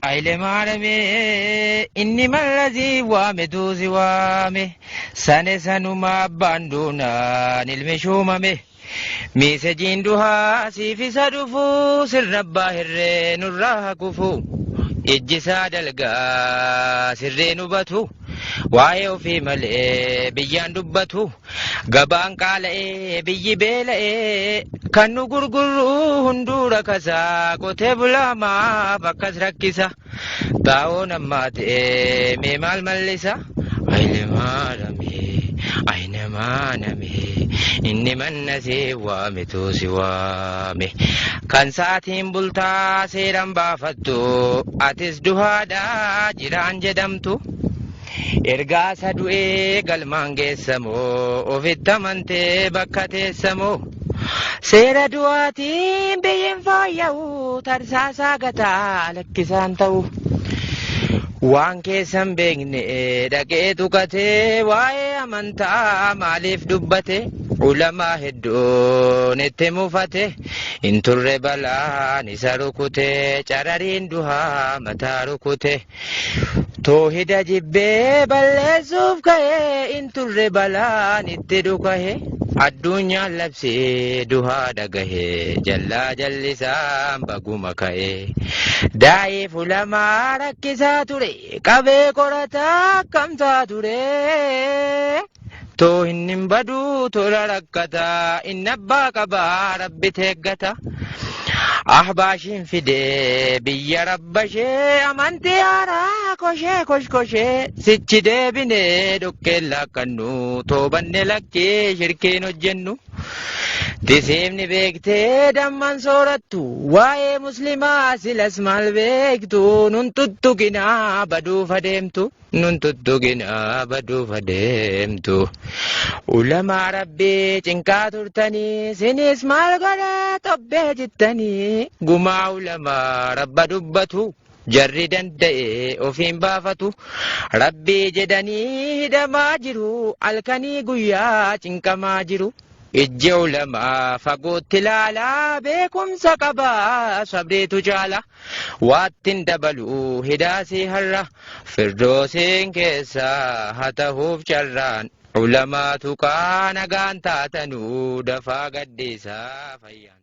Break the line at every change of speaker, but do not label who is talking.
أهل مارمي إني مالذي وامدو زوامي سنة ما باندونا نلمشوممي ميسجين دوها سيفي سدفو سر باهرين الراها كفو إجساد القا سرين باتو وايو في ملئ بيان دبتو غبان قالئ بيي بيلئ كنو غرغرو هندورا كسا قتبلا ما بكس ركسا باو نمات ميمال ملسا أيلما رمي أينما نمي إني من نسي وامتو سوامي كان ساتين بلتا سيران بافتو أتس دهادا جيران جدمتو ergaa sadu'ee galmaan geessamoo ofitti amantee bakka teessamoo seera du'aatiin biyyin fooyya'u tarsaasaa gataa lakkisaan ta'u waan keessan beekne dhaqee tuqatee waa'ee amantaa maaliif dubbate ulamaa hedduun itti mufate hin turre balaan isa rukute carariin duhaa mataa rukute toohida jibbee balleessuuf ka'ee hin turre balaan itti dhukahe addunyaan labsee duhaa dhagahee jallaa jallisaan baguma ka'ee daa'ii fulamaa rakkisaa ture qabee qorataa akkamtaa ture too hin baduu tola rakkataa inni abbaa qabaa rabbi teeggata ahbaashin fidee biyya rabbashee amantii haaraa koshee koshkoshee sichi deebinee dhokkeen laakkannu toobanne lakkee shirkeen hojjennu tisiifni beektee damman soorattu waa'ee muslimaa silas maal beektu nun tuttuqinaa baduuf adeemtu nun tuttuqinaa baduuf adeemtu ulamaa rabbii cinqaa turtanii sinis maal godhee tobbee jittanii gumaa ulamaa rabba dubbatu jarri danda'e ofiin baafatu rabbii jedhanii hidhamaa jiru halkanii guyyaa cinqamaa jiru ijji ulamaa fagootti ilaalaa beekumsa qabaa sabdeetu jaala waattin dabalu hidaasii har'a firdoosiin keessaa haa ta'uuf carraan ulamaatu kaa nagaan taatanuu dafaa gaddeessaa fayyaan.